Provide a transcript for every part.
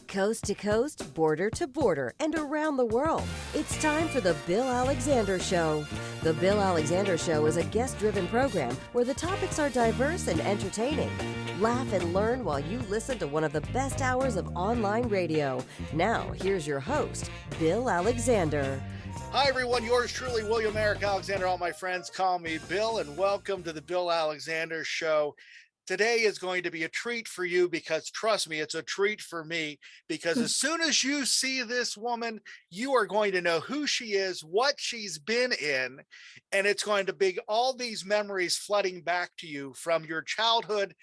Coast to coast, border to border, and around the world, it's time for The Bill Alexander Show. The Bill Alexander Show is a guest-driven program where the topics are diverse and entertaining. Laugh and learn while you listen to one of the best hours of online radio. Now, here's your host, Bill Alexander. Hi, everyone. Yours truly, William Eric Alexander. All my friends call me Bill, and welcome to The Bill Alexander Show. Today is going to be a treat for you because, trust me, it's a treat for me because as soon as you see this woman, you are going to know who she is, what she's been in, and it's going to be all these memories flooding back to you from your childhood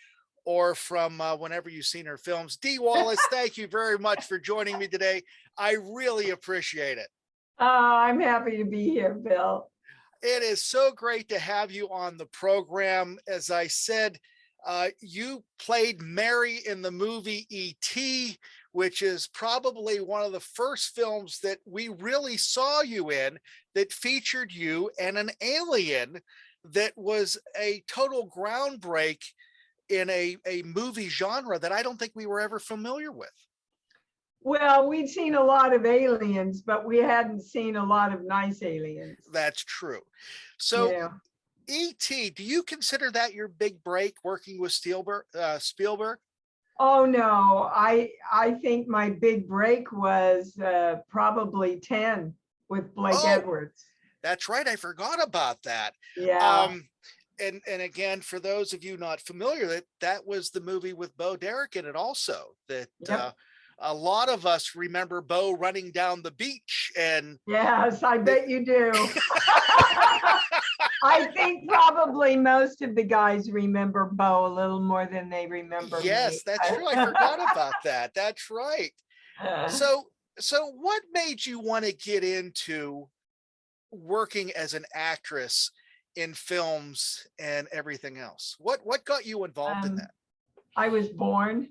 or from whenever you've seen her films. Dee Wallace, thank you very much for joining me today. I really appreciate it. I'm happy to be here, Bill. It is so great to have you on the program. As I said, you played Mary in the movie E.T., which is probably one of the first films that we really saw you in that featured you and an alien that was a total groundbreak in a movie genre that I don't think we were ever familiar with. Well, we'd seen a lot of aliens, but we hadn't seen a lot of nice aliens. That's true. So yeah. E.T., do you consider that your big break working with Spielberg? Oh, no. I think my big break was probably 10 with Blake Edwards. That's right. I forgot about that. Yeah. And again, for those of you not familiar, that was the movie with Bo Derek in it also, that Yep. A lot of us remember Bo running down the beach. And yes, I bet you do. I think probably most of the guys remember Bo a little more than they remember me. Yes, that's true. I forgot about that. That's right. So what made you want to get into working as an actress in films and everything else? What got you involved in that? I was born.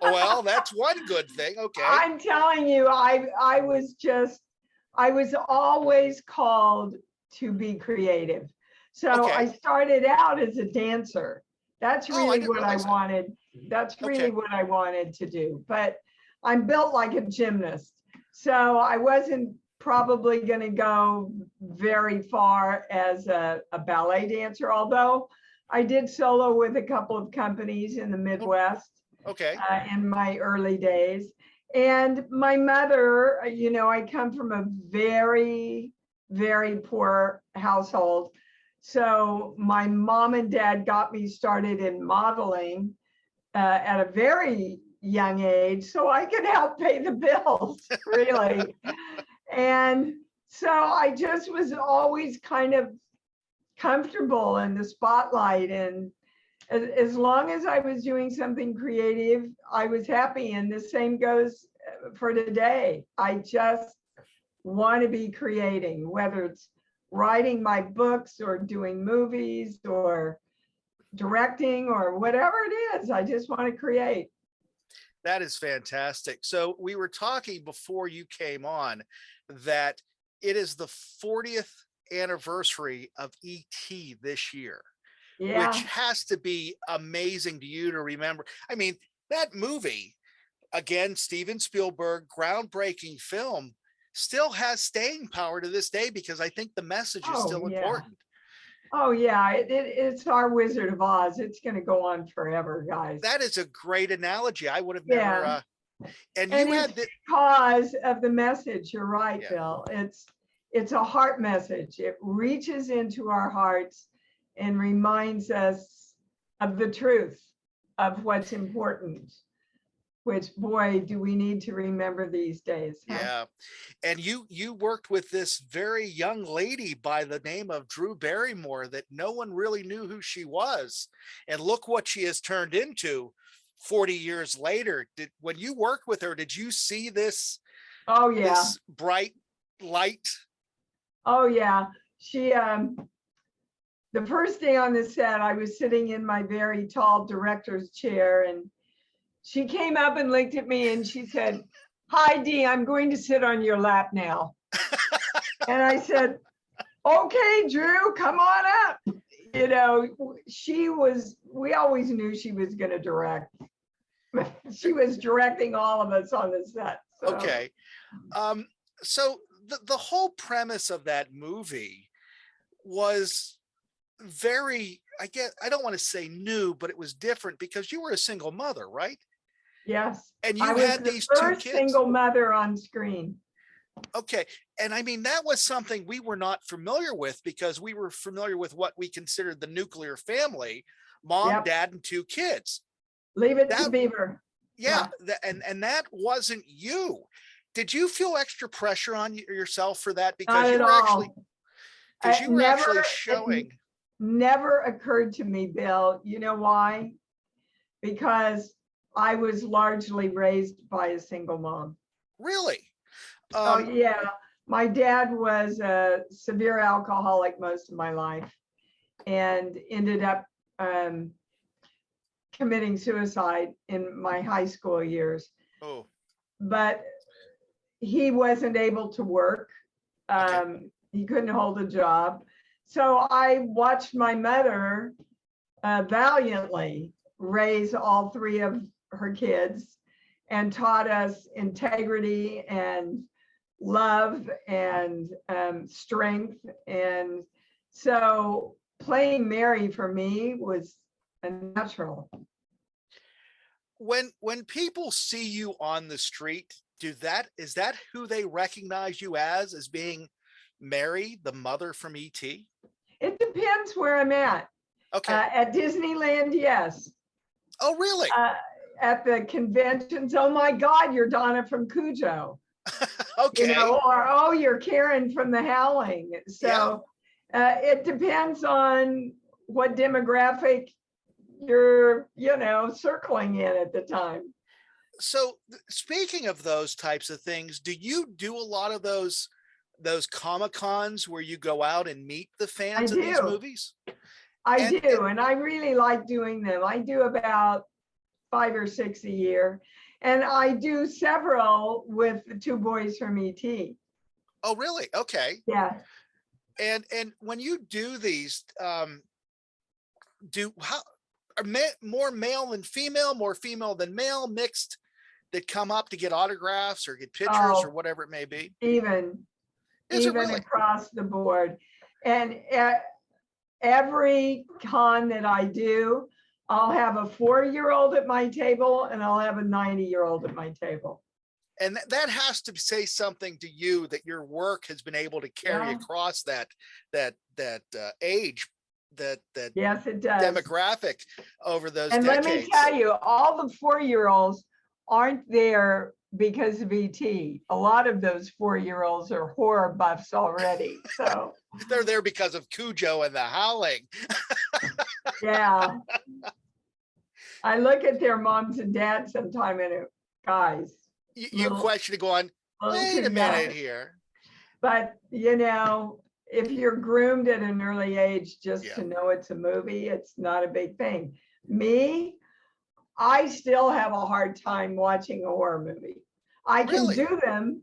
Well, that's one good thing. Okay. I'm telling you, I was always called to be creative. So Okay. I started out as a dancer. That's really what I wanted. That's really what I wanted to do. But I'm built like a gymnast. So I wasn't probably going to go very far as a ballet dancer, although I did solo with a couple of companies in the Midwest. Okay. In my early days. And my mother, I come from a very, very poor household. So my mom and dad got me started in modeling at a very young age so I could help pay the bills, really. And so I just was always kind of comfortable in the spotlight, and as long as I was doing something creative, I was happy. And the same goes for today. I just want to be creating, whether it's writing my books or doing movies or directing or whatever it is. I just want to create. That is fantastic. So we were talking before you came on that it is the 40th anniversary of E.T. this year. Yeah. Which has to be amazing to you to remember. I mean, that movie, again, Steven Spielberg, groundbreaking film, still has staying power to this day because I think the message is still important. Oh, yeah. It's our Wizard of Oz. It's going to go on forever, guys. That is a great analogy. I would have never. And you had because of the message. You're right, Bill. It's a heart message. It reaches into our hearts and reminds us of the truth of what's important, which, boy, do we need to remember these days. Huh? Yeah. And you worked with this very young lady by the name of Drew Barrymore that no one really knew who she was. And look what she has turned into 40 years later. When you worked with her, did you see this? Oh, yeah. This bright light? Oh, yeah. She, the first day on the set, I was sitting in my very tall director's chair, and she came up and looked at me and she said, "Hi, Dee, I'm going to sit on your lap now." And I said, "Okay, Drew, come on up." We always knew she was going to direct. She was directing all of us on the set. So. Okay. So the whole premise of that movie was very, I guess, I don't want to say new, but it was different because you were a single mother, right? Yes. And I you was had the these two first kids. single mother on screen. Okay. And I mean, that was something we were not familiar with because we were familiar with what we considered the nuclear family, mom, Yep. dad, and two kids. Leave it to That, Beaver. yeah. And that wasn't you. Did you feel extra pressure on yourself for that? Not Because at all. you were actually It showing. never occurred to me, Bill. You know why? Because I was largely raised by a single mom. Really? Oh, yeah. My dad was a severe alcoholic most of my life and ended up committing suicide in my high school years. Oh. But he wasn't able to work. Okay. He couldn't hold a job. So I watched my mother valiantly raise all three of her kids and taught us integrity and love and strength. And so playing Mary for me was a natural. When people see you on the street, is that who they recognize you as being Mary, the mother from E.T.? It depends where I'm at. Okay. At Disneyland, yes. Oh, really? At the conventions, oh my God, you're Donna from Cujo. Okay. You know, or oh, you're Karen from the Howling. So it depends on what demographic you're, circling in at the time. So speaking of those types of things, do you do a lot of those Comic-Cons where you go out and meet the fans of these movies? I do, and I really like doing them. I do about 5 or 6 a year, and I do several with the two boys from ET. Oh, really? Okay. Yeah. And when you do these, more male than female, more female than male, mixed, that come up to get autographs or get pictures or whatever it may be? Even Really? across the board. And every con that I do, I'll have a 4-year-old at my table and I'll have a 90-year-old at my table. And that has to say something to you that your work has been able to carry across that age, that yes, it does. demographic over those and decades. Let me tell you, all the 4-year-olds aren't there because of ET. A lot of those 4-year-olds are horror buffs already. So they're there because of Cujo and the Howling. Yeah. I look at their moms and dads sometime and guys. You question it going, wait a minute here. But if you're groomed at an early age just to know it's a movie, it's not a big thing. Me, I still have a hard time watching a horror movie. I can do them,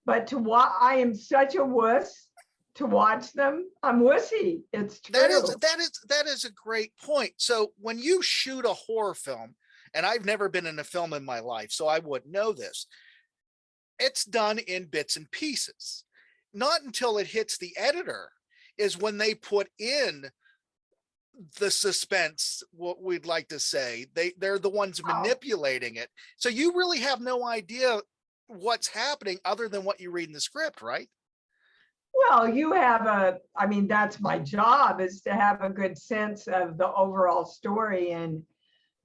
but I am such a wuss to watch them. I'm wussy. It's true. That is a great point. So when you shoot a horror film, and I've never been in a film in my life, so I wouldn't know this, it's done in bits and pieces. Not until it hits the editor is when they put in the suspense, what we'd like to say. They're the ones manipulating it. So you really have no idea what's happening other than what you read in the script, right? Well, that's my job, is to have a good sense of the overall story and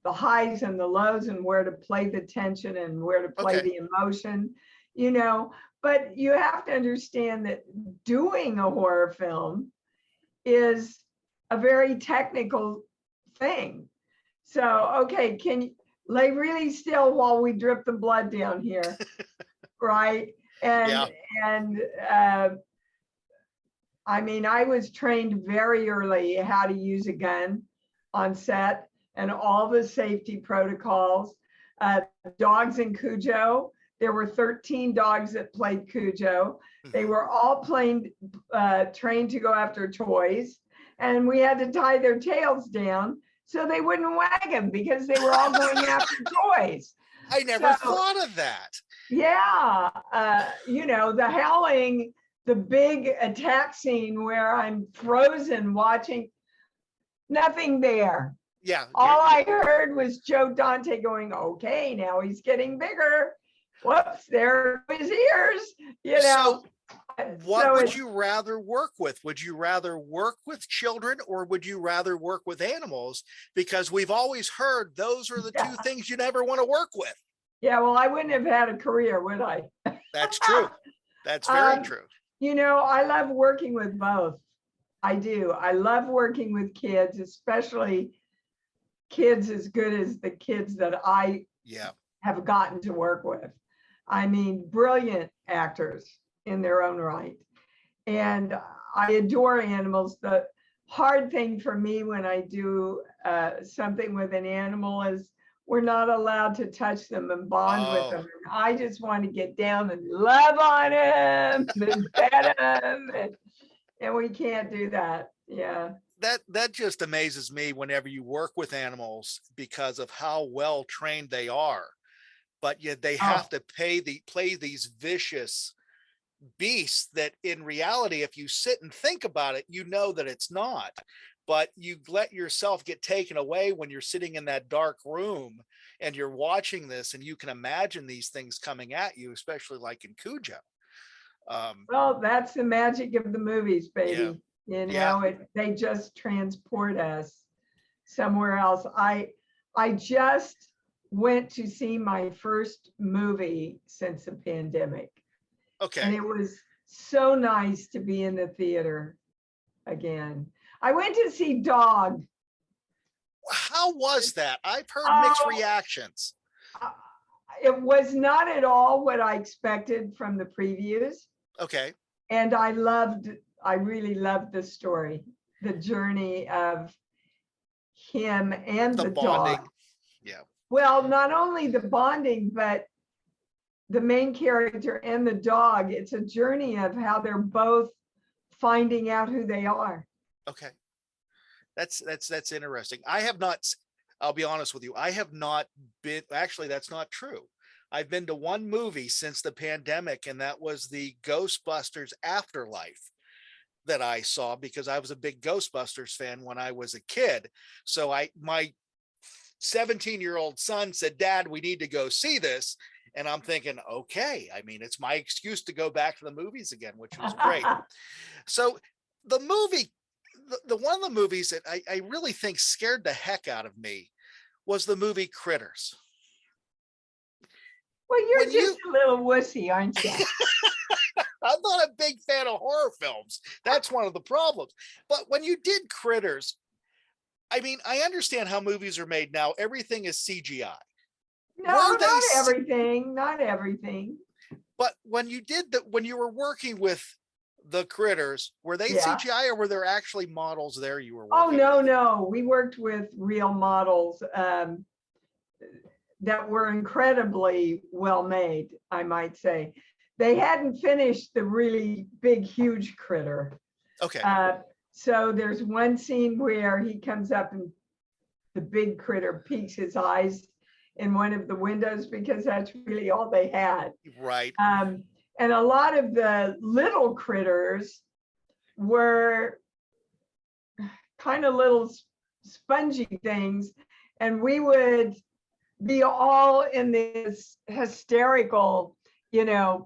the highs and the lows and where to play the tension and where to play the emotion, but you have to understand that doing a horror film is a very technical thing. So, okay, can you lay really still while we drip the blood down here, right? I was trained very early how to use a gun on set and all the safety protocols. Dogs in Cujo, there were 13 dogs that played Cujo. They were all trained to go after toys, and we had to tie their tails down so they wouldn't wag them because they were all going after toys. I never So, thought of that. yeah, you know, the Howling, the big attack scene where I'm frozen watching, nothing there. Yeah. All I heard was Joe Dante going, okay, now he's getting bigger. Whoops, there are his ears, you know. What So would you rather work with? Would you rather work with children or would you rather work with animals? Because we've always heard those are the two things you never want to work with. yeah, well, I wouldn't have had a career, would I? That's true. That's very true. You know, I love working with both. I do. I love working with kids, especially kids as good as the kids that I have gotten to work with. I mean, brilliant actors in their own right. And I adore animals. The hard thing for me when I do something with an animal is we're not allowed to touch them and bond with them. And I just want to get down and love on him and pet him. And we can't do that. Yeah. That just amazes me whenever you work with animals because of how well trained they are. But yet they have to play these vicious beasts that in reality, if you sit and think about it, you know that it's not. But you let yourself get taken away when you're sitting in that dark room and you're watching this and you can imagine these things coming at you, especially like in Cujo. Well, that's the magic of the movies, baby. You know, they just transport us somewhere else. I just went to see my first movie since the pandemic. Okay. And it was so nice to be in the theater again. I went to see Dog. How was that? I've heard mixed reactions. It was not at all what I expected from the previews. Okay. And I really loved the story, the journey of him and the bonding. dog. Yeah. Well, not only the bonding, but the main character and the dog. It's a journey of how they're both finding out who they are. Okay. That's interesting. I have not, I'll be honest with you. I have not been, actually, that's not true. I've been to one movie since the pandemic, and that was the Ghostbusters Afterlife that I saw because I was a big Ghostbusters fan when I was a kid. So my 17-year-old son said, Dad, we need to go see this. And I'm thinking, okay, I mean, it's my excuse to go back to the movies again, which was great. So the movie, the one of the movies that I really think scared the heck out of me was the movie Critters. Well, you're just a little wussy, aren't you? I'm not a big fan of horror films. That's one of the problems. But when you did Critters, I mean, I understand how movies are made now. Everything is CGI. No, not everything. Not everything. But when you when you were working with the Critters, were they CGI or were there actually models there you were working with? No. We worked with real models that were incredibly well made, I might say. They hadn't finished the really big, huge critter. Okay. So there's one scene where he comes up and the big critter peeks his eyes in one of the windows because that's really all they had. Right. And a lot of the little critters were kind of little spongy things. And we would be all in this hysterical,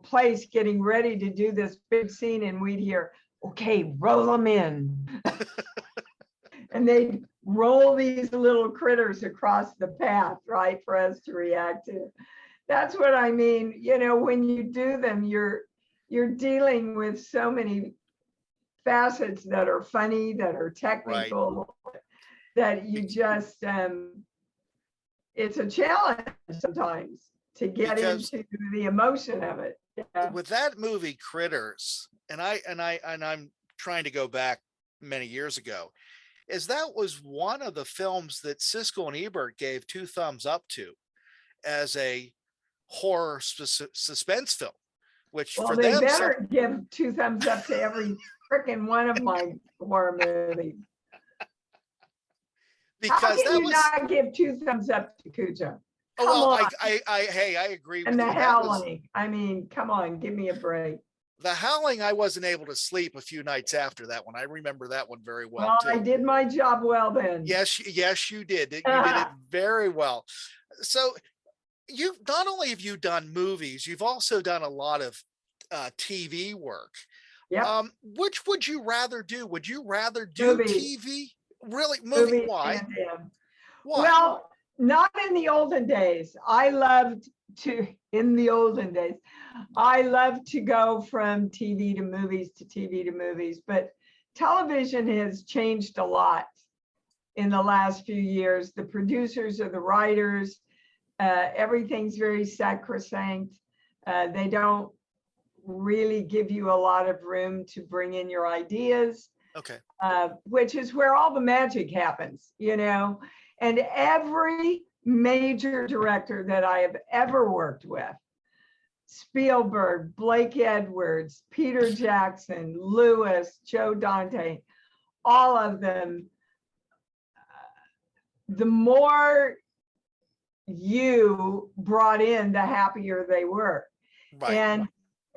place getting ready to do this big scene. And we'd hear, okay, roll them in. And they'd roll these little critters across the path, right, for us to react to. That's what I mean. When you do them, you're dealing with so many facets that are funny, that are technical, that you just, it's a challenge sometimes to get into the emotion of it. Yeah. With that movie Critters, and I'm trying to go back many years ago, that was one of the films that Siskel and Ebert gave 2 thumbs up to as a horror suspense film, which for they them better give 2 thumbs up to every freaking one of my horror movies. How because can that you was, not give 2 thumbs up to Cujo? oh, Come well, on. hey, I agree with And the you. That was Howling. I mean, come on, give me a break. the Howling. I wasn't able to sleep a few nights after that one. I remember that one very well Well, I too. did my job well then. Yes, you did. You did it very well. So you not only have you done movies, you've also done a lot of TV work. Yep. Which would you rather do? Would you rather do Movies. TV? Really, movie? Movies, Why? hands down. Why? Well, not in the olden days. I loved to, in the olden days, I loved to go from TV to movies to TV to movies, but television has changed a lot in the last few years. The producers or the writers, everything's very sacrosanct. They don't really give you a lot of room to bring in your ideas. Okay. Which is where all the magic happens, you know. And every major director that I have ever worked with, Spielberg, Blake Edwards, Peter Jackson, Lewis, Joe Dante, all of them, the more you brought in, the happier they were. Right.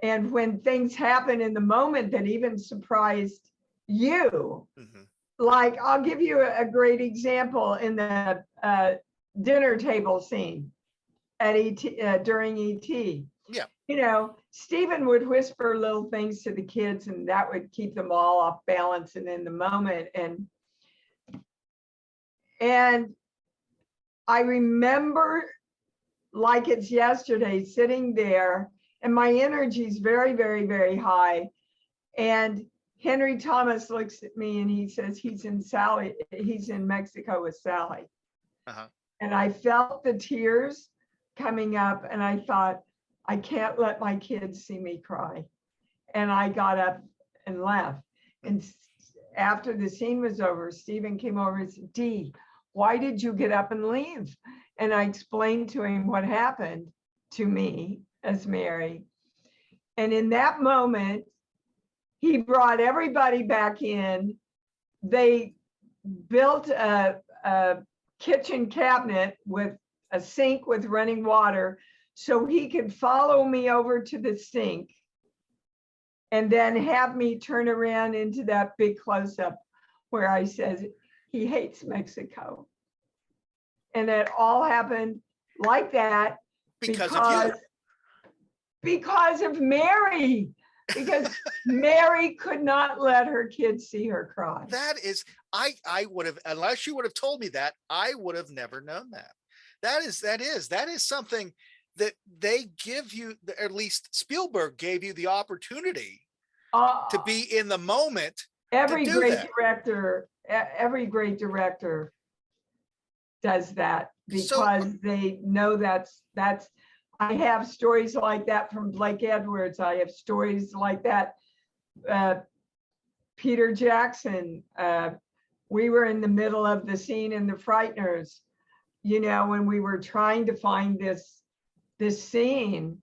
And when things happen in the moment that even surprised you, like I'll give you a great example in the dinner table scene at ET during ET. Yeah. You know, Stephen would whisper little things to the kids, and that would keep them all off balance and in the moment. And I remember like it's yesterday sitting there, and my energy is very, very, very high. And Henry Thomas looks at me and he says, he's in Mexico with Sally. And I felt the tears coming up, and I thought, I can't let my kids see me cry. And I got up and left. And after the scene was over, Stephen came over and said, Dee, why did you get up and leave? And I explained to him what happened to me as Mary. And in that moment, he brought everybody back in. They built a kitchen cabinet with a sink with running water so he could follow me over to the sink and then have me turn around into that big close-up where I said, he hates Mexico. And it all happened like that because of you. Because of Mary. Because Mary could not let her kids see her cry. That is, I would have, unless you would have told me that, I would have never known that. That is something that they give you, at least Spielberg gave you the opportunity to be in the moment. Every great director does that because they know that's, I have stories like that from Blake Edwards. I have stories like that. Peter Jackson, we were in the middle of the scene in The Frighteners, you know, when we were trying to find this scene,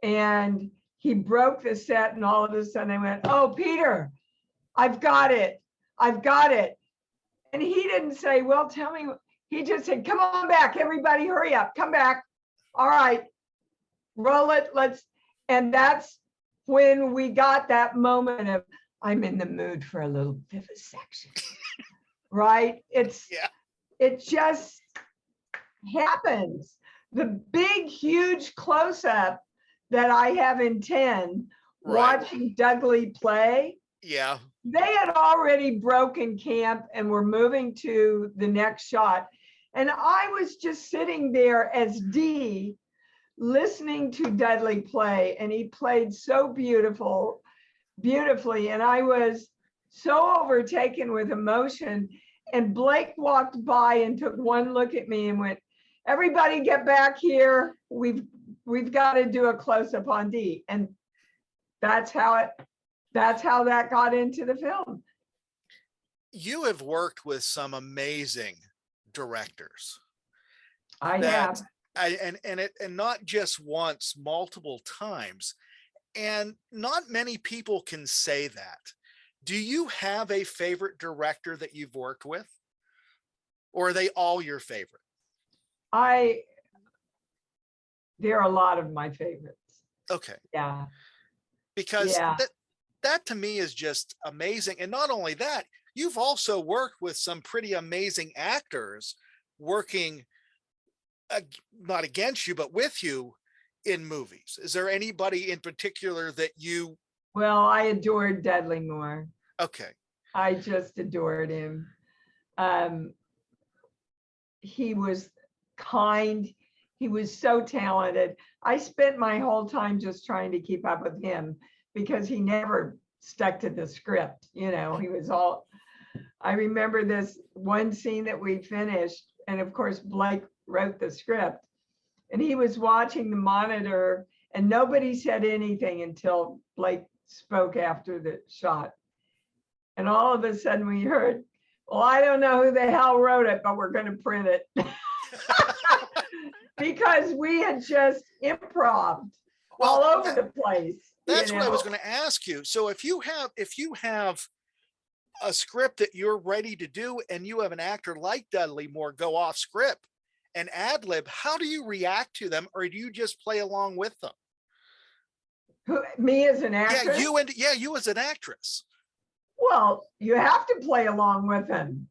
and he broke the set, and all of a sudden I went, oh, Peter, I've got it. And he didn't say, well, tell me. He just said, come on back, everybody, hurry up, come back. All right. Roll it, and that's when we got that moment of, I'm in the mood for a little vivisection, right? It just happens. The big, huge close-up that I have in 10, watching Dudley play. Yeah. They had already broken camp and were moving to the next shot. And I was just sitting there as Dee, listening to Dudley play, and he played so beautifully, and I was so overtaken with emotion. And Blake walked by and took one look at me and went, everybody get back here, we've got to do a close-up on Dee. And that's how that got into the film. You have worked with some amazing directors. I have. And not just once, multiple times. And not many people can say that. Do you have a favorite director that you've worked with? or are they all your favorite? There are a lot of my favorites. Okay. Yeah. Because Yeah. that to me is just amazing. And not only that, you've also worked with some pretty amazing actors working not against you, but with you in movies. Is there anybody in particular that you? Well, I adored Dudley Moore. Okay. I just adored him. He was kind. He was so talented. I spent my whole time just trying to keep up with him because he never stuck to the script. You know, he was all, I remember this one scene that we finished, and of course, Blake wrote the script, and he was watching the monitor, and nobody said anything until Blake spoke after the shot. And all of a sudden we heard, well, I don't know who the hell wrote it, but we're going to print it. Because we had just improv all over the place. That's what I was going to ask you. So if you have a script that you're ready to do and you have an actor like Dudley Moore go off script and ad lib, how do you react to them, or do you just play along with them? Me as an actress? You as an actress. Well, you have to play along with him.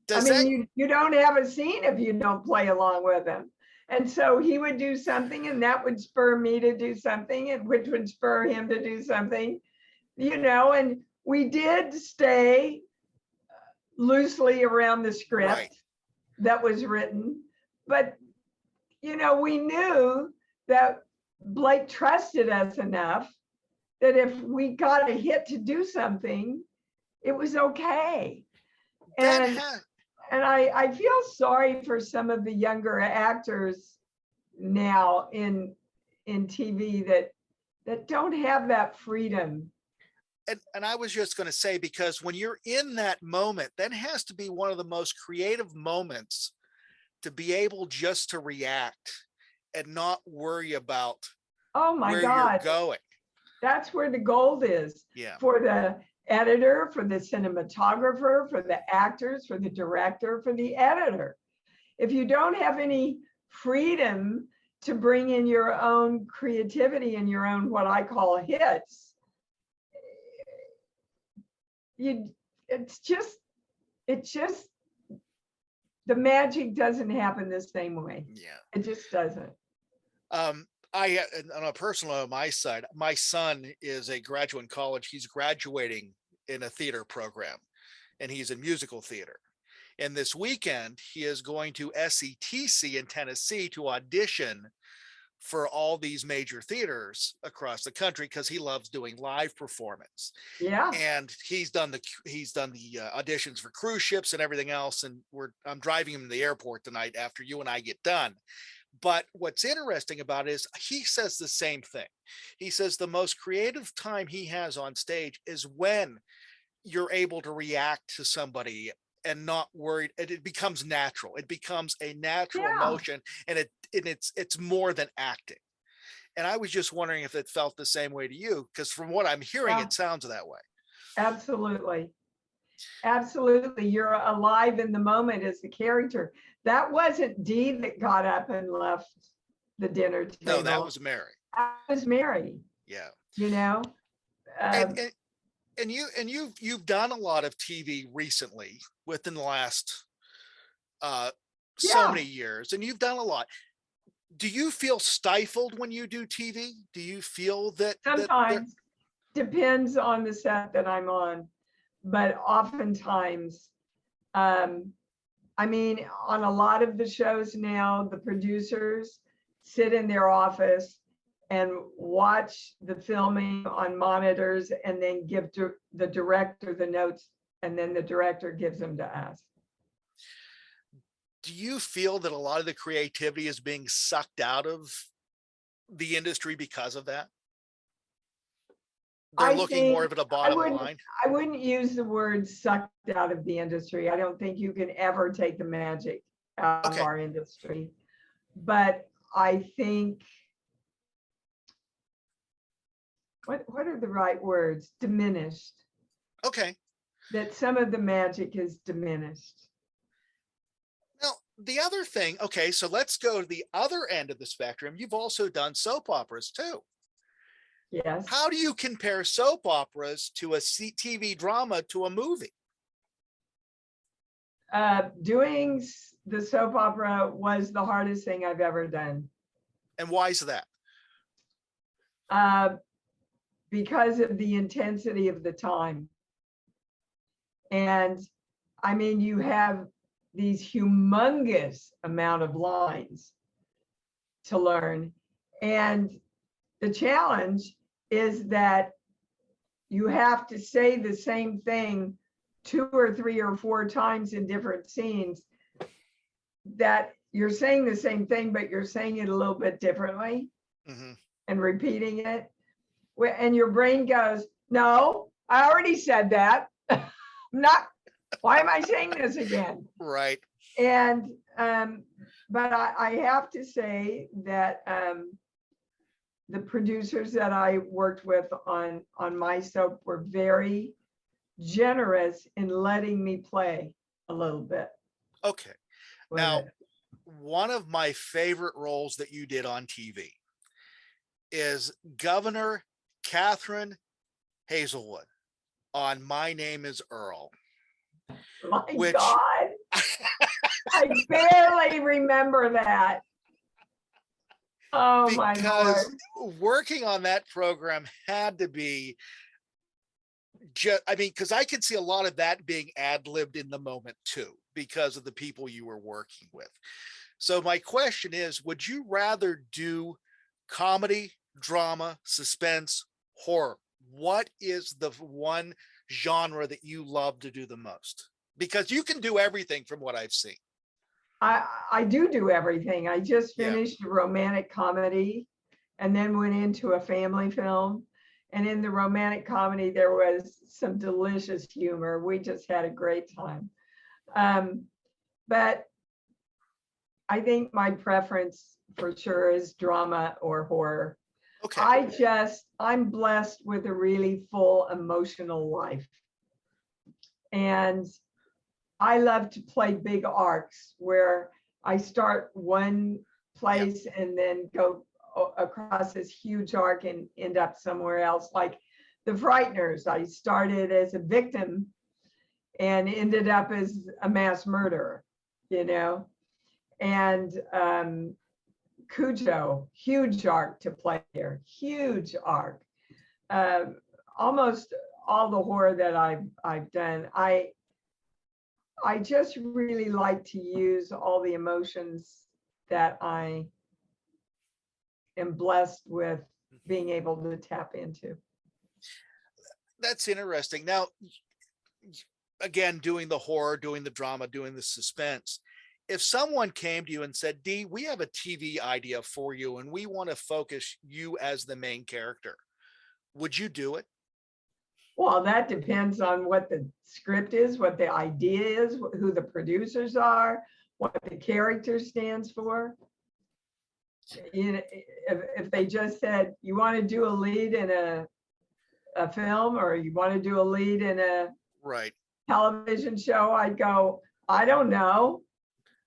You don't have a scene if you don't play along with him. And so he would do something, and that would spur me to do something, and which would spur him to do something, you know, and we did stay loosely around the script that was written. But, you know, we knew that Blake trusted us enough that if we got a hit to do something, it was okay. And I feel sorry for some of the younger actors now in TV that don't have that freedom. And I was just going to say, because when you're in that moment, that has to be one of the most creative moments, to be able just to react and not worry about where you're going. That's where the gold is. Yeah. For the editor, for the cinematographer, for the actors, for the director, for the editor. If you don't have any freedom to bring in your own creativity and your own, what I call hits, it's just the magic doesn't happen the same way. Yeah. It just doesn't. On a personal, on my side, my son is a graduate in college. He's graduating in a theater program, and he's in musical theater. And this weekend, he is going to SETC in Tennessee to audition for all these major theaters across the country, because he loves doing live performance. Yeah. And he's done the auditions for cruise ships and everything else. And I'm driving him to the airport tonight after you and I get done. But what's interesting about it is he says the same thing. He says the most creative time he has on stage is when you're able to react to somebody and not worried. It becomes natural. It becomes a natural emotion, and it's more than acting. And I was just wondering if it felt the same way to you, because from what I'm hearing, it sounds that way. Absolutely. Absolutely. You're alive in the moment as the character. That wasn't Dee that got up and left the dinner table. No, that was Mary. That was Mary. Yeah. You know? And you've done a lot of TV recently within the last so many years, and you've done a lot. Do you feel stifled when you do TV? Do you feel that? Sometimes. Depends on the set that I'm on. But oftentimes, I mean, on a lot of the shows now, the producers sit in their office and watch the filming on monitors and then give the director the notes, and then the director gives them to us. Do you feel that a lot of the creativity is being sucked out of the industry because of that? They're looking more of at a bottom line. I wouldn't use the word sucked out of the industry. I don't think you can ever take the magic out of our industry. But I think, what are the right words? Diminished. Okay. That some of the magic is diminished. the other thing, okay, so let's go to the other end of the spectrum. You've also done soap operas too. Yes. How do you compare soap operas to a TV drama to a movie? Doing the soap opera was the hardest thing I've ever done. And why is that? Because of the intensity of the time. And I mean, you have these humongous amount of lines to learn. And the challenge is that you have to say the same thing 2 or 3 or 4 times in different scenes, that you're saying the same thing, but you're saying it a little bit differently and repeating it. And your brain goes, no, I already said that. Why am I saying this again? Right. And, but I have to say that the producers that I worked with on my soap were very generous in letting me play a little bit. Okay. Now, one of my favorite roles that you did on TV is Governor Catherine Hazelwood on My Name is Earl. My God, I barely remember that. Oh my Lord. Working on that program had to be just, I mean, because I could see a lot of that being ad-libbed in the moment too, because of the people you were working with. So my question is, would you rather do comedy, drama, suspense, horror? What is the one genre that you love to do the most? Because you can do everything from what I've seen. I do everything. I just finished a romantic comedy and then went into a family film. And in the romantic comedy, there was some delicious humor. We just had a great time. But I think my preference for sure is drama or horror. Okay. I'm blessed with a really full emotional life. And I love to play big arcs where I start one place and then go across this huge arc and end up somewhere else. Like The Frighteners, I started as a victim and ended up as a mass murderer, you know? And Cujo, huge arc to play there, huge arc. Almost all the horror that I've done, I just really like to use all the emotions that I am blessed with being able to tap into. That's interesting. Now, again, doing the horror, doing the drama, doing the suspense. If someone came to you and said, Dee, we have a TV idea for you and we want to focus you as the main character, would you do it? Well, that depends on what the script is, what the idea is, who the producers are, what the character stands for. You know, if they just said, you want to do a lead in a film or you want to do a lead in a television show, I'd go, I don't know.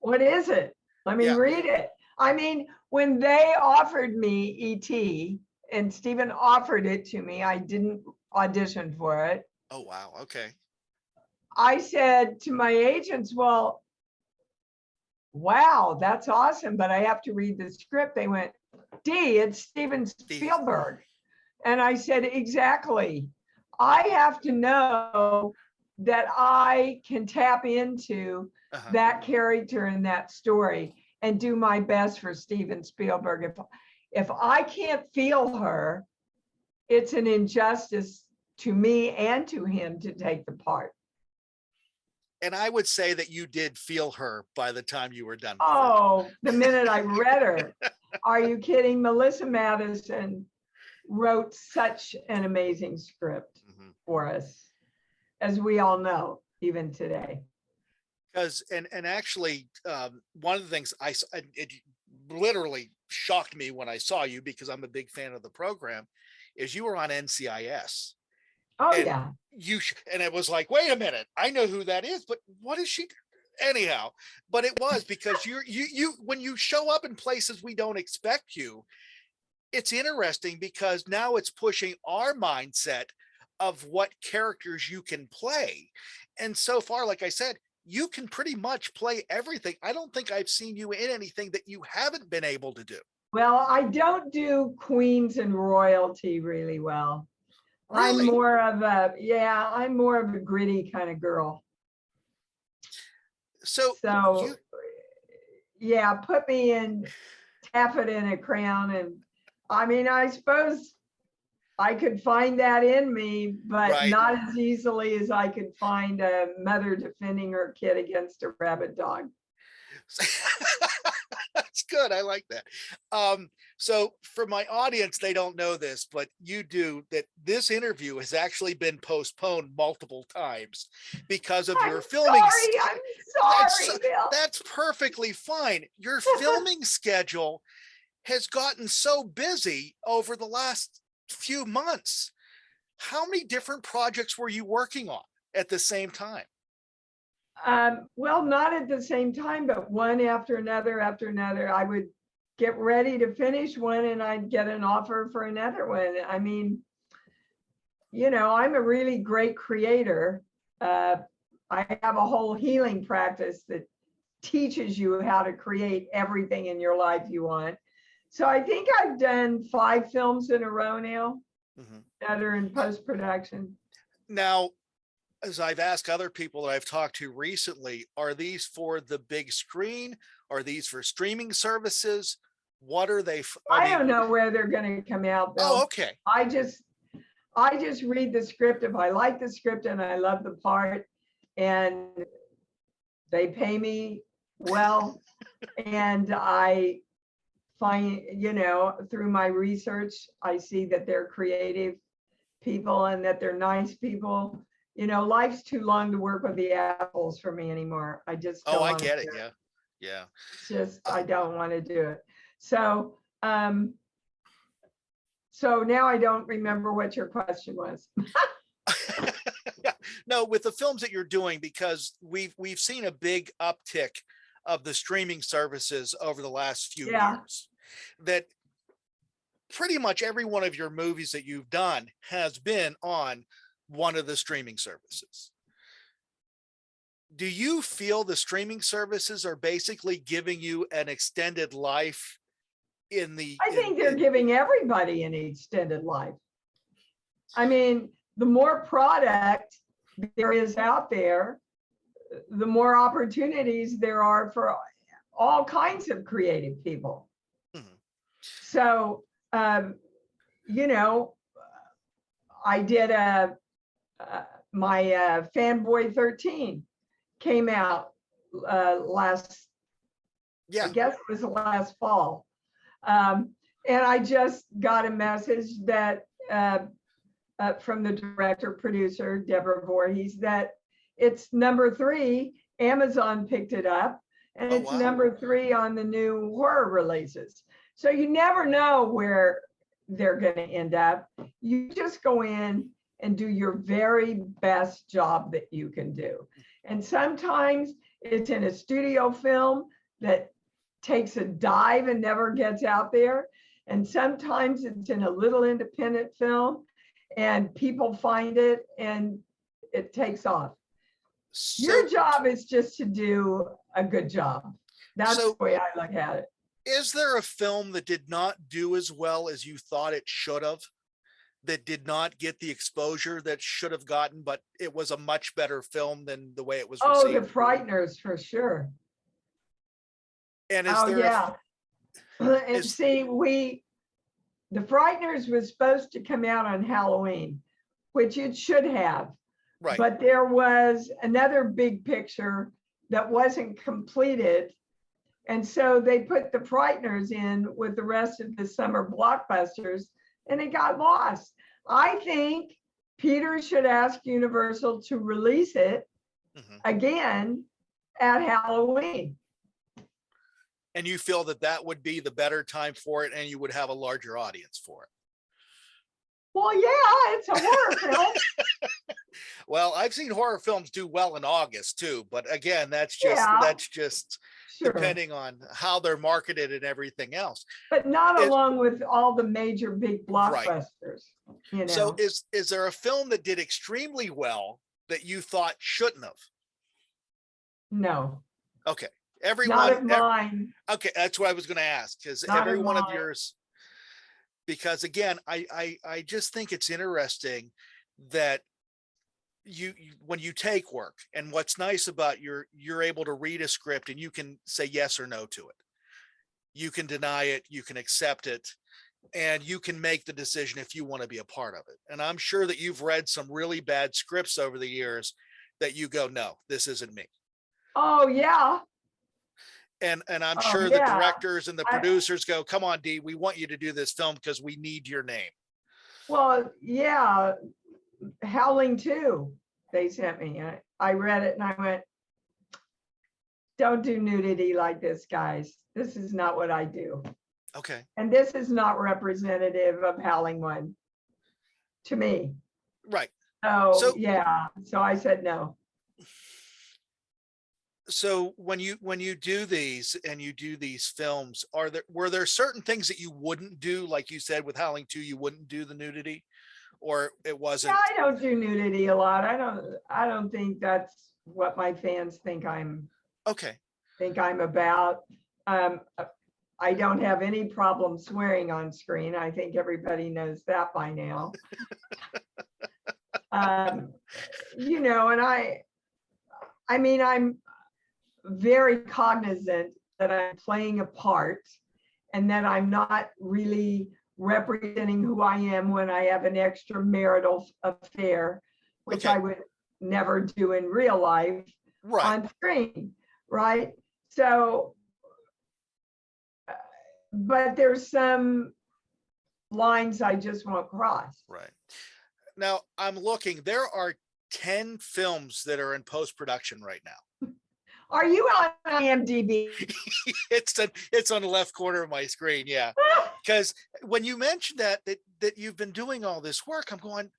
What is it? Let me read it. I mean, when they offered me E.T. and Stephen offered it to me, I didn't audition for it. Oh, wow. Okay. I said to my agents, well, wow, that's awesome, but I have to read the script. They went, Dee, it's Steven Spielberg. And I said, exactly. I have to know that I can tap into that character in that story and do my best for Steven Spielberg. If I can't feel her, it's an injustice to me and to him to take the part. And I would say that you did feel her by the time you were done. Oh, the minute I read her. Are you kidding? Melissa Madison wrote such an amazing script for us, as we all know, even today. Because, and actually, one of the things it literally shocked me when I saw you, because I'm a big fan of the program, is you were on NCIS. Oh, and yeah. And it was like, wait a minute, I know who that is, but what is she? anyhow, but it was because you when you show up in places we don't expect you, it's interesting because now it's pushing our mindset of what characters you can play. And so far, like I said, you can pretty much play everything. I don't think I've seen you in anything that you haven't been able to do. Well, I don't do queens and royalty really well. Really? I'm more of a gritty kind of girl. So So yeah, put me in taffeta and a crown. And I mean, I suppose I could find that in me, but right. not as easily as I could find a mother defending her kid against a rabid dog. That's good. I like that. So for my audience, they don't know this, but you do, that this interview has actually been postponed multiple times because of your filming. I'm sorry, Bill. That's perfectly fine. Your filming schedule has gotten so busy over the last few months. How many different projects were you working on at the same time? Well, not at the same time, but one after another after another. I would get ready to finish one and I'd get an offer for another one. I mean, I'm a really great creator. I have a whole healing practice that teaches you how to create everything in your life you want. So I think I've done 5 films in a row now that are in post-production. Now, as I've asked other people that I've talked to recently, are these for the big screen? Are these for streaming services? What are they? I don't know where they're going to come out, Bill. Oh, okay. I just read the script. If I like the script and I love the part and they pay me well, and I find, through my research, I see that they're creative people and that they're nice people. Life's too long to work with the assholes for me anymore. I just don't I get it. Yeah. It's just I don't want to do it. So so now I don't remember what your question was. No, with the films that you're doing, because we've seen a big uptick of the streaming services over the last few years, that pretty much every one of your movies that you've done has been on one of the streaming services. Do you feel the streaming services are basically giving you an extended life I think they're giving everybody an extended life. I mean, the more product there is out there, the more opportunities there are for all kinds of creative people. So, I did my Fanboy 13 came out last, I guess it was last fall. And I just got a message that from the director producer, Deborah Voorhees, that it's number 3. Amazon picked it up, and it's number 3 on the new horror releases. So you never know where they're going to end up. You just go in and do your very best job that you can do. And sometimes it's in a studio film that takes a dive and never gets out there. And sometimes it's in a little independent film and people find it and it takes off. So, your job is just to do a good job. That's the way I look at it. Is there a film that did not do as well as you thought it should have, that did not get the exposure that should have gotten, but it was a much better film than the way it was received? Oh, The Frighteners, for sure. And is there and see, The Frighteners was supposed to come out on Halloween, which it should have. Right. But there was another big picture that wasn't completed. And so they put The Frighteners in with the rest of the summer blockbusters, and it got lost. I think Peter should ask Universal to release it again at Halloween. And you feel that that would be the better time for it and you would have a larger audience for it? Well, yeah, it's a horror film. Well, I've seen horror films do well in August too, but again, that's Yeah, just sure. depending on how they're marketed and everything else. But not Is along with all the major big right. blockbusters, you So know. is there a film that did extremely well that you thought shouldn't have? No, Okay. not Everyone, of mine, okay, that's what I was going to ask, because not every of one of mine. yours, because again, I just think it's interesting that when you take work, and what's nice about you're able to read a script and you can say yes or no to it. You can deny it, you can accept it, and you can make the decision if you want to be a part of it. And I'm sure that you've read some really bad scripts over the years that you go, no, this isn't me. Oh, yeah. And I'm Oh, sure the yeah. directors and the producers go, come on, Dee, we want you to do this film because we need your name. Well, yeah. Howling 2, they sent me. I read it and I went, don't do nudity like this, guys. This is not what I do. Okay. And this is not representative of Howling 1 to me. Right. So yeah, so I said no. So when you do these and you do these films, were there certain things that you wouldn't do? Like you said with Howling 2, you wouldn't do the nudity, or it wasn't? Yeah, I don't do nudity a lot. I don't think that's what my fans think I'm about. I don't have any problem swearing on screen. I think everybody knows that by now. You know, and I mean, I'm very cognizant that I'm playing a part and that I'm not really representing who I am when I have an extramarital affair, which I would never do in real life on screen, right? So, but there's some lines I just won't cross. Right. Now I'm looking, there are 10 films that are in post-production right now. Are you on IMDb? It's on the left corner of my screen. Yeah. Because when you mentioned that you've been doing all this work, I'm going,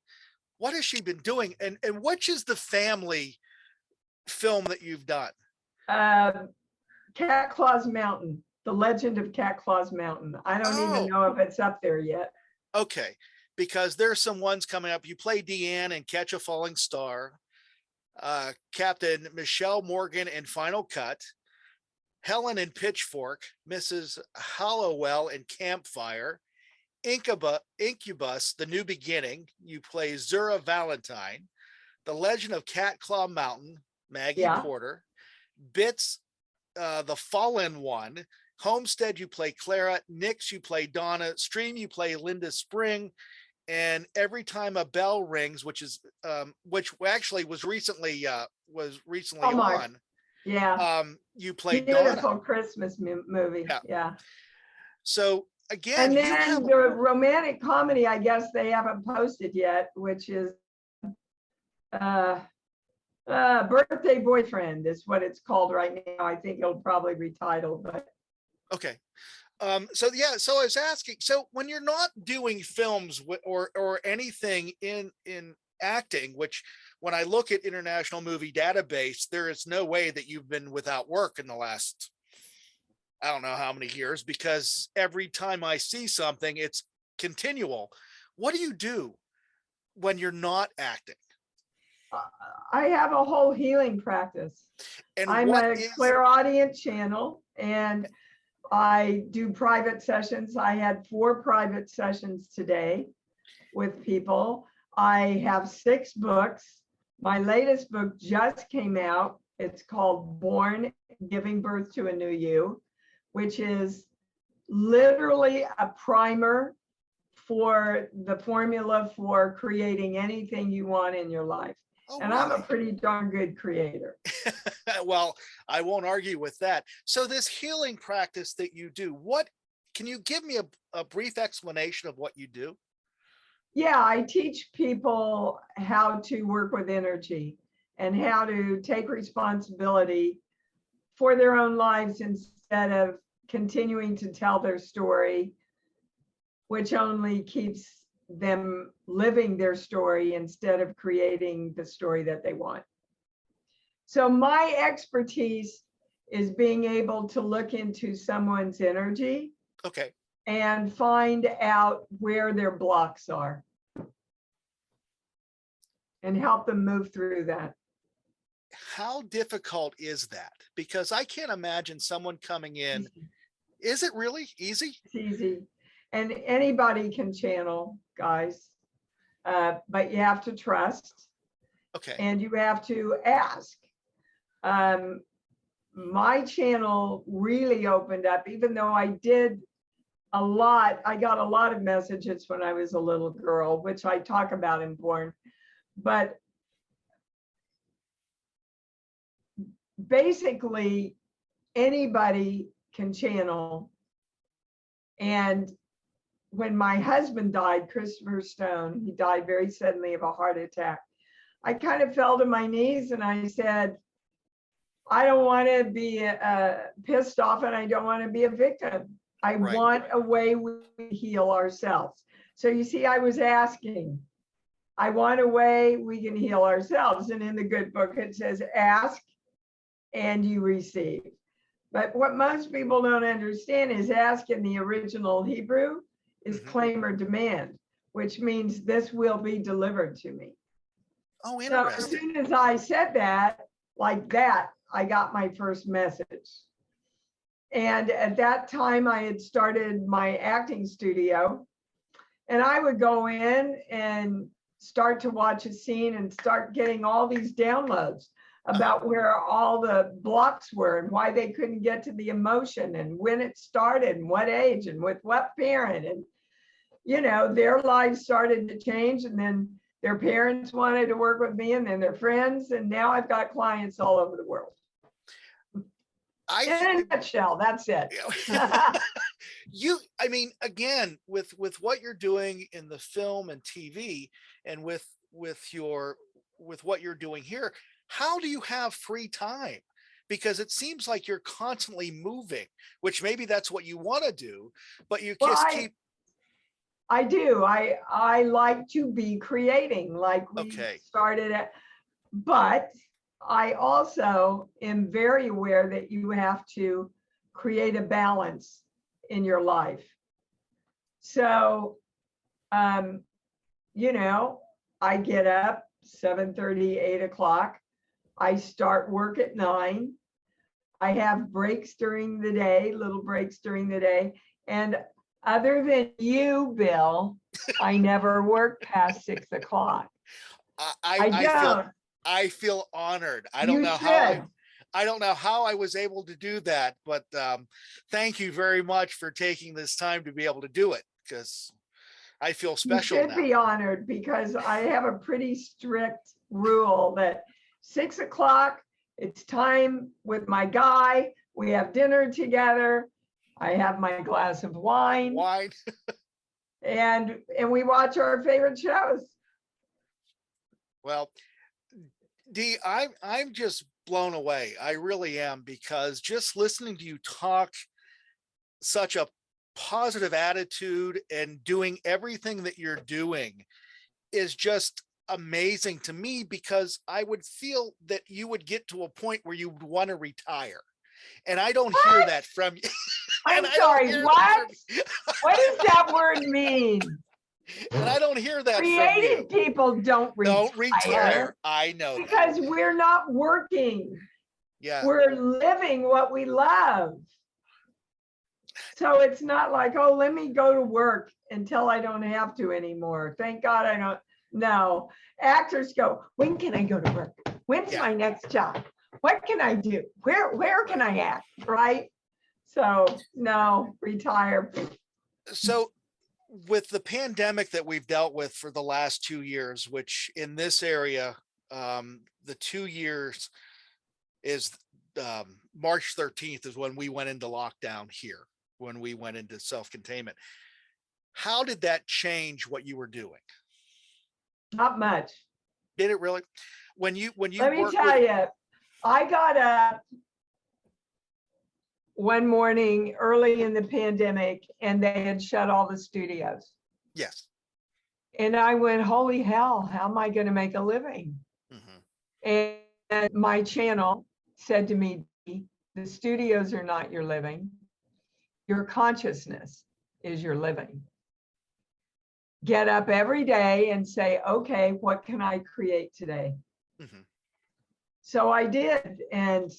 what has she been doing? And which is the family film that you've done? Cat Claws Mountain, The Legend of Cat Claws Mountain. I don't even know if it's up there yet. Okay. Because there's some ones coming up. You play Deanne in Catch a Falling Star, Captain Michelle Morgan in Final Cut, Helen in Pitchfork, Mrs. Hollowell in Campfire, Incubus, The New Beginning. You play Zura Valentine, The Legend of Cat Claw Mountain, Maggie Porter, Bits, The Fallen One, Homestead, you play Clara, Nix, you play Donna, Stream, you play Linda Spring, and Every Time a Bell Rings, which actually was recently on. Yeah. You played beautiful Donna. Christmas movie. Yeah. So again, and then the romantic comedy, I guess they haven't posted yet, which is Birthday Boyfriend is what it's called right now. I think it'll probably be titled, but okay. So I was asking, so when you're not doing films or anything in acting, which when I look at International Movie Database, there is no way that you've been without work in the last, I don't know how many years, because every time I see something, it's continual. What do you do when you're not acting? I have a whole healing practice. And I'm a clairaudient channel, and I do private sessions. I had 4 private sessions today with people. I have 6 books. My latest book just came out. It's called Born, Giving Birth to a New You, which is literally a primer for the formula for creating anything you want in your life. And I'm a pretty darn good creator. Well, I won't argue with that. So this healing practice that you do, can you give me a brief explanation of what you do? Yeah, I teach people how to work with energy and how to take responsibility for their own lives instead of continuing to tell their story, which only keeps them living their story instead of creating the story that they want. So my expertise is being able to look into someone's energy. Okay. And find out where their blocks are and help them move through that. How difficult is that? Because I can't imagine someone coming in. Is it really easy? It's easy. And anybody can channel, guys, but you have to trust. Okay. And you have to ask. My channel really opened up, even though I did I got a lot of messages when I was a little girl, which I talk about in Born. But basically, anybody can channel. And when my husband died, Christopher Stone, he died very suddenly of a heart attack. I kind of fell to my knees and I said, I don't want to be pissed off and I don't want to be a victim. I want a way we heal ourselves. So you see, I was asking, I want a way we can heal ourselves. And in the good book, it says, ask and you receive. But what most people don't understand is ask in the original Hebrew is claim or demand, which means this will be delivered to me. Oh, So interesting. as soon as I said that, like that, I got my first message. And at that time, I had started my acting studio. And I would go in and start to watch a scene and start getting all these downloads about where all the blocks were and why they couldn't get to the emotion and when it started and what age and with what parent. And, you know, their lives started to change. And then their parents wanted to work with me and then their friends. And now I've got clients all over the world. In a nutshell, that's it. I mean, again, with what you're doing in the film and TV and with what you're doing here, how do you have free time? Because it seems like you're constantly moving, which maybe that's what you want to do, but you just keep. I do. I like to be creating, like we started at, but I also am very aware that you have to create a balance in your life. So, you know, I get up 7:30, 8 o'clock. I start work at 9. I have breaks during the day, little breaks during the day. And other than you, Bill, I never work past 6 o'clock. I feel honored. I don't know how I was able to do that, but thank you very much for taking this time to be able to do it, because I feel special now. You should be honored, because I have a pretty strict rule that 6 o'clock, it's time with my guy. We have dinner together. I have my glass of wine. and we watch our favorite shows. Well, Dee, I'm just blown away. I really am, because just listening to you talk such a positive attitude and doing everything that you're doing is just amazing to me, because I would feel that you would get to a point where you would want to retire. And I don't hear that from you. I'm sorry, what? What does that word mean? And I don't hear that Creative from you. People don't retire. I know because that. We're not working. Yeah. We're living what we love. So it's not like, oh, let me go to work until I don't have to anymore. Thank God I don't. No. Actors go, when can I go to work? When's my next job? What can I do? Where can I act? Right? So no, retire. So with the pandemic that we've dealt with for the last 2 years, which in this area, the 2 years is March 13th is when we went into lockdown here, when we went into self-containment. How did that change what you were doing? Not much. Did it really? When you Let me tell you, I got up one morning early in the pandemic and they had shut all the studios. Yes. And I went, holy hell, how am I going to make a living? Mhm. And my channel said to me, the studios are not your living. Your consciousness is your living. Get up every day and say, okay, what can I create today? Mhm. So I did. And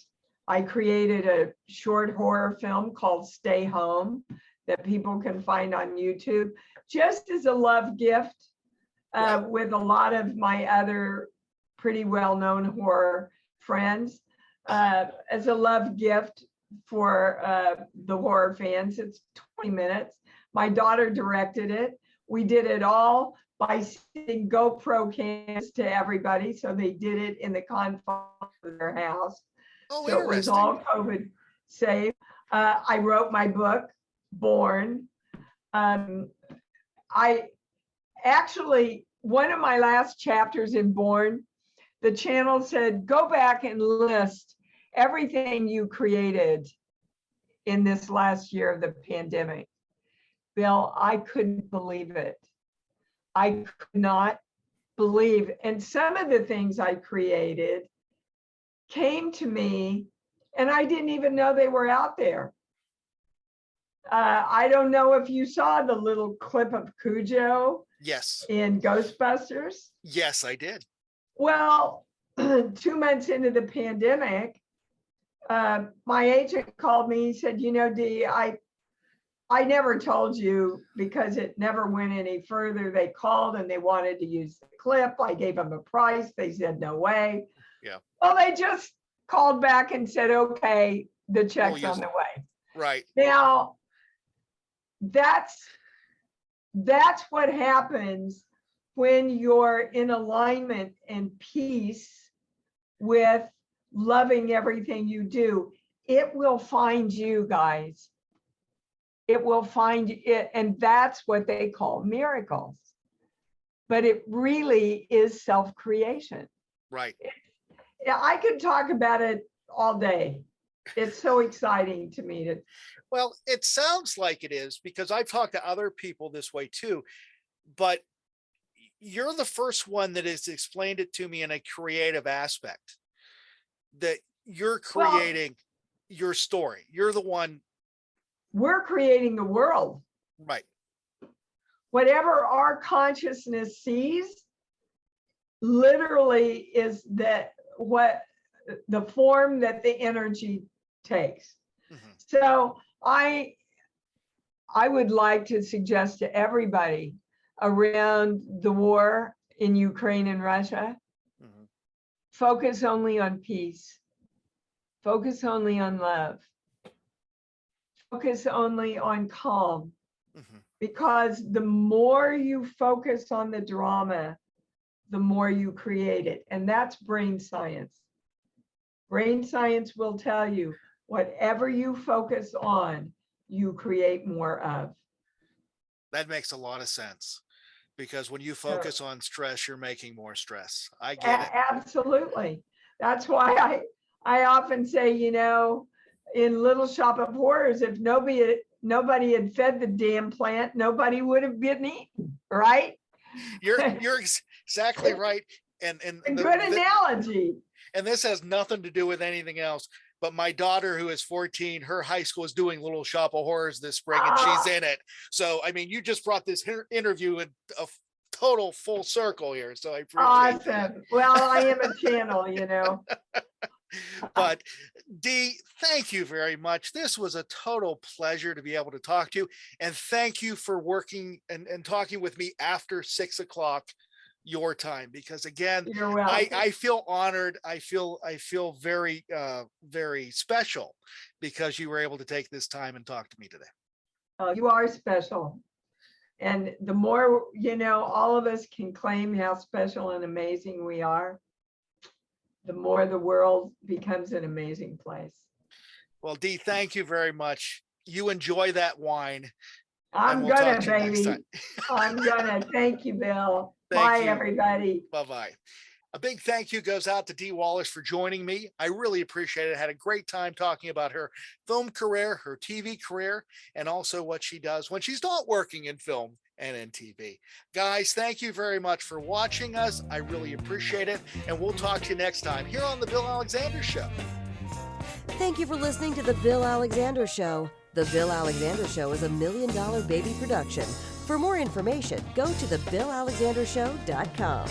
I created a short horror film called Stay Home that people can find on YouTube, just as a love gift Right. with a lot of my other pretty well-known horror friends, as a love gift for the horror fans. It's 20 minutes. My daughter directed it. We did it all by sending GoPro cams to everybody. So they did it in the confines of their house. Oh, So it was interesting. all COVID safe. I wrote my book, Born. I actually, one of my last chapters in Born, the channel said, go back and list everything you created in this last year of the pandemic. Bill, I couldn't believe it. I could not believe. And some of the things I created came to me and I didn't even know they were out there. I don't know if you saw the little clip of Cujo Yes. in Ghostbusters. Yes, I did. Well, 2 months into the pandemic, my agent called me. He said, you know, Dee, I never told you because it never went any further. They called and they wanted to use the clip. I gave them a price. They said, no way. Yeah. Well, they just called back and said, okay, the check's We'll on the way. Right. Now, that's what happens when you're in alignment and peace with loving everything you do. It will find you, guys. It will find it, and that's what they call miracles. But it really is self-creation. Right. Yeah, I could talk about it all day. It's so exciting to me to. Well, it sounds like it is because I've talked to other people this way too, but you're the first one that has explained it to me in a creative aspect that you're Well, creating your story. You're the one. we're creating the world. Right. Whatever our consciousness sees, literally is that what the form that the energy takes. Mhm. So I would like to suggest to everybody around the war in Ukraine and Russia, Mhm. focus only on peace, focus only on love, focus only on calm, Mhm. because the more you focus on the drama, the more you create it. And that's brain science. Brain science will tell you whatever you focus on, you create more of. That makes a lot of sense because when you So, focus on stress, you're making more stress. I get it. absolutely. That's why I often say, you know, in Little Shop of Horrors, if nobody had fed the damn plant, nobody would have been eaten, right? You're exactly right. And A good analogy. and this has nothing to do with anything else. But my daughter, who is 14, her high school is doing Little Shop of Horrors this spring, and she's in it. So, I mean, you just brought this interview in a total full circle here. So I appreciate that. Awesome. Well, I am a channel, you know. But Dee, thank you very much. This was a total pleasure to be able to talk to you. And thank you for working and talking with me after 6 o'clock your time, because again, You're welcome. I feel honored. I feel very very special because you were able to take this time and talk to me today. Oh, you are special. And the more, you know, all of us can claim how special and amazing we are, the more the world becomes an amazing place. Well, Dee, thank you very much. You enjoy that wine. I'm we'll gonna, talk to you next baby. time. I'm gonna. Thank you, Bill. Thank Bye, you. everybody. Bye-bye. A big thank you goes out to Dee Wallace for joining me. I really appreciate it. I had a great time talking about her film career, her TV career, and also what she does when she's not working in film and NTV. Guys, thank you very much for watching us. I really appreciate it. And we'll talk to you next time here on The Bill Alexander Show. Thank you for listening to The Bill Alexander Show. The Bill Alexander Show is a $1 Million Baby production. For more information, go to thebillalexandershow.com.